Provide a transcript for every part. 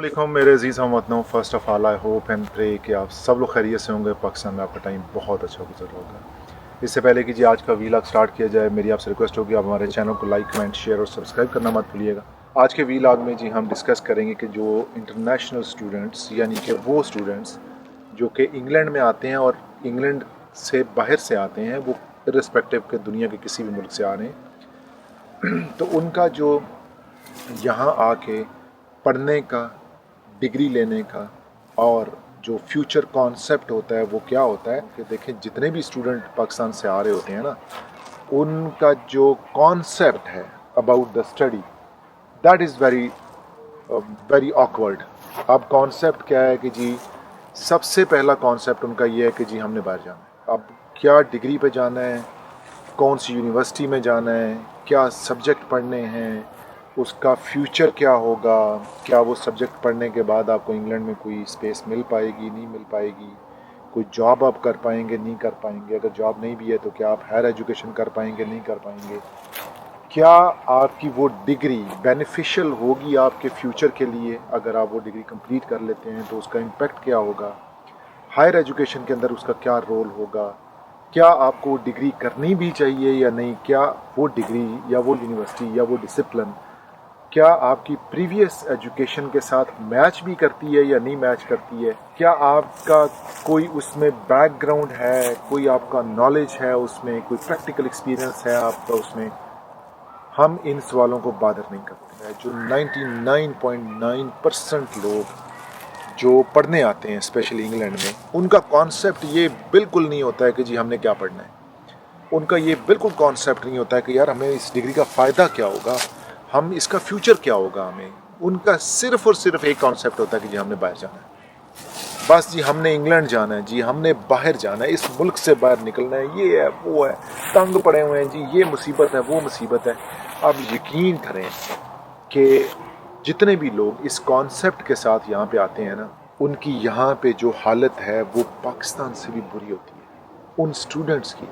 वालेकुम मेरे अजीज़ हमवतनों। First of all I hope and pray कि आप सब लोग खैरियत से होंगे। पाकिस्तान में आपका टाइम बहुत अच्छा गुजर रहा होगा। इससे पहले कि जी आज का वीलॉग स्टार्ट किया जाए, मेरी आपसे रिक्वेस्ट होगी आप हमारे चैनल को लाइक, कमेंट, शेयर और सब्सक्राइब करना मत भूलिएगा। आज के वीलॉग में जी हम डिस्कस करेंगे कि जो इंटरनेशनल स्टूडेंट्स यानी कि वो स्टूडेंट्स जो कि इंग्लैंड में आते हैं और इंग्लैंड से बाहर से आते हैं, वो इर्रिस्पेक्टिव के दुनिया के किसी भी मुल्क से आ रहे हैं, तो उनका जो यहाँ आके पढ़ने का, डिग्री लेने का और जो फ्यूचर कॉन्सेप्ट होता है वो क्या होता है कि देखें जितने भी स्टूडेंट पाकिस्तान से आ रहे होते हैं ना, उनका जो कॉन्सेप्ट है about the study that is very very awkward. अब कॉन्सेप्ट क्या है कि जी सबसे पहला कॉन्सेप्ट उनका ये है कि जी हमने बाहर जाना है। अब क्या डिग्री पे जाना है, कौन सी यूनिवर्सिटी में जाना है, क्या सब्जेक्ट पढ़ने हैं, उसका फ्यूचर क्या होगा, क्या वो सब्जेक्ट पढ़ने के बाद आपको इंग्लैंड में कोई स्पेस मिल पाएगी, नहीं मिल पाएगी, कोई जॉब आप कर पाएंगे, नहीं कर पाएंगे, अगर जॉब नहीं भी है तो क्या आप हायर एजुकेशन कर पाएंगे, नहीं कर पाएंगे, क्या आपकी वो डिग्री बेनिफिशियल होगी आपके फ्यूचर के लिए, अगर आप वो डिग्री कंप्लीट कर लेते हैं तो उसका इम्पेक्ट क्या होगा, हायर एजुकेशन के अंदर उसका क्या रोल होगा, क्या आपको डिग्री करनी भी चाहिए या नहीं, क्या वो डिग्री या वो यूनिवर्सिटी या वो डिसिप्लिन क्या आपकी प्रीवियस एजुकेशन के साथ मैच भी करती है या नहीं मैच करती है, क्या आपका कोई उसमें बैकग्राउंड है, कोई आपका नॉलेज है उसमें, कोई प्रैक्टिकल एक्सपीरियंस है आपका उसमें। हम इन सवालों को बादर नहीं करते हैं। जो 99.9% लोग जो पढ़ने आते हैं स्पेशली इंग्लैंड में, उनका कॉन्सेप्ट ये बिल्कुल नहीं होता है कि जी हमने क्या पढ़ना है। उनका ये बिल्कुल कॉन्सेप्ट नहीं होता है कि यार हमें इस डिग्री का फ़ायदा क्या होगा, हम इसका फ्यूचर क्या होगा हमें। उनका सिर्फ और सिर्फ एक कॉन्सेप्ट होता है कि जी हमने बाहर जाना है, बस जी हमने इंग्लैंड जाना है, जी हमने बाहर जाना है, इस मुल्क से बाहर निकलना है, ये है वो है, तंग पड़े हुए हैं जी, ये मुसीबत है वो मुसीबत है। अब यकीन करें कि जितने भी लोग इस कॉन्सेप्ट के साथ यहाँ पे आते हैं ना, उनकी यहाँ पे जो हालत है वो पाकिस्तान से भी बुरी होती है। उन स्टूडेंट्स की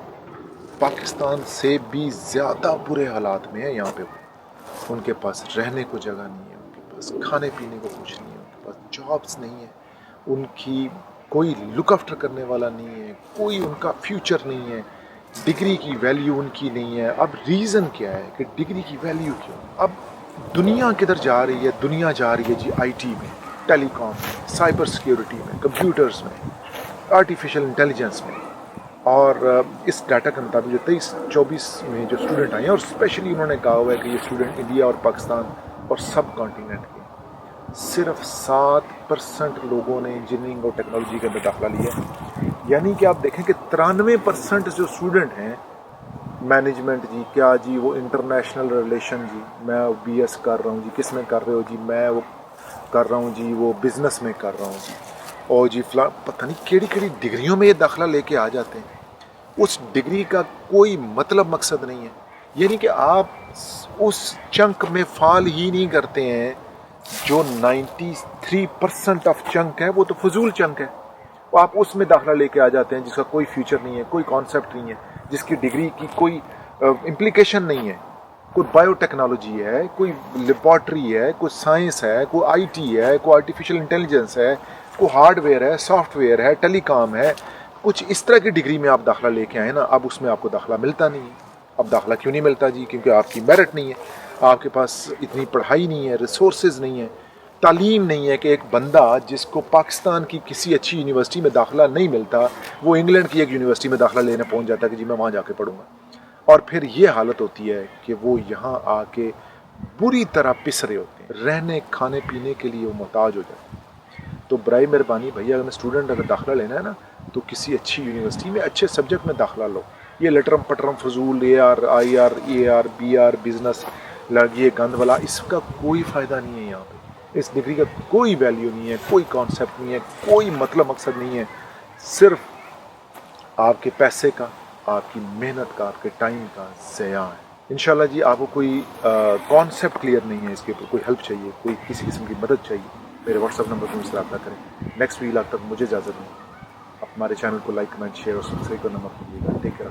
पाकिस्तान से भी ज़्यादा बुरे हालात में है यहाँ पे। उनके पास रहने को जगह नहीं है, उनके पास खाने पीने को कुछ नहीं है, उनके पास जॉब्स नहीं है, उनकी कोई लुक आफ्टर करने वाला नहीं है, कोई उनका फ्यूचर नहीं है, डिग्री की वैल्यू उनकी नहीं है। अब रीज़न क्या है कि डिग्री की वैल्यू क्यों? अब दुनिया किधर जा रही है? दुनिया जा रही है जी आईटी में, टेलीकॉम में, साइबर सिक्योरिटी में, कंप्यूटर्स में, आर्टिफिशियल इंटेलिजेंस में। और इस डाटा के मुताबिक जो 23-24 में जो स्टूडेंट आए हैं, और स्पेशली उन्होंने कहा हुआ है कि ये स्टूडेंट इंडिया और पाकिस्तान और सब कॉन्टिनेंट के, सिर्फ 7% लोगों ने इंजीनियरिंग और टेक्नोलॉजी के अंदर दाखिला लिया है। यानी कि आप देखें कि 93% जो स्टूडेंट हैं मैनेजमेंट जी, क्या जी वो इंटरनेशनल रिलेशन जी, मैं BS कर रहा हूँ जी, किस में कर रहे हो जी, मैं वो कर रहा हूँ जी, वो बिज़नेस में कर रहा हूँ जी, और जी फला पता नहीं केड़ी केड़ी डिग्रियों में ये दाखिला लेके आ जाते हैं। उस डिग्री का कोई मतलब मकसद नहीं है। यानी कि आप उस चंक में फाल ही नहीं करते हैं। जो 93% ऑफ चंक है वो तो फजूल चंक है, वो आप उसमें दाखिला लेके आ जाते हैं जिसका कोई फ्यूचर नहीं है, कोई कॉन्सेप्ट नहीं है, जिसकी डिग्री की कोई इम्प्लीकेशन नहीं है। कोई बायोटेक्नोलॉजी है, कोई लेबॉर्ट्री है, कोई साइंस है, कोई IT है, कोई आर्टिफिशियल इंटेलिजेंस है, कोई हार्डवेयर है, सॉफ्टवेयर है, टेलीकॉम है, कुछ इस तरह की डिग्री में आप दाखिला लेके आए ना, अब उसमें आपको दाखिला मिलता नहीं है। अब दाखिला क्यों नहीं मिलता जी? क्योंकि आपकी मेरिट नहीं है, आपके पास इतनी पढ़ाई नहीं है, रिसोर्सेज नहीं है, तालीम नहीं है कि एक बंदा जिसको पाकिस्तान की किसी अच्छी यूनिवर्सिटी में दाखिला नहीं मिलता, वो इंग्लैंड की एक यूनिवर्सिटी में दाखिला लेने पहुंच जाता है कि जी मैं वहाँ जाके पढ़ूंगा। और फिर ये हालत होती है कि वो यहाँ आके बुरी तरह पिस रहे होते हैं, रहने खाने पीने के लिए वो मोहताज हो जाते हैं। तो बराए मेहरबानी भैया, अगर स्टूडेंट अगर दाखिला लेना है ना, तो किसी अच्छी यूनिवर्सिटी में अच्छे सब्जेक्ट में दाखिला लो। ये लटरम पटरम फजूल AR IR AR BR business ये गंद वाला, इसका कोई फ़ायदा नहीं है। यहाँ पे इस डिग्री का कोई वैल्यू नहीं है, कोई कॉन्सेप्ट नहीं है, कोई मतलब मकसद नहीं है। सिर्फ आपके पैसे का, आपकी मेहनत का, आपके टाइम का ज़या है। इंशाल्लाह जी आपको कोई कॉन्सेप्ट क्लियर नहीं है, इसके ऊपर कोई हेल्प चाहिए, कोई किसी किस्म की मदद चाहिए, मेरे व्हाट्सअप नंबर पर मुझसे रब्ता करें। नेक्स्ट वीलॉग तक मुझे इजाज़त नहीं। हमारे चैनल को लाइक, कमेंट, शेयर और सब्सक्राइब करना मत भूलिएगा। Take care.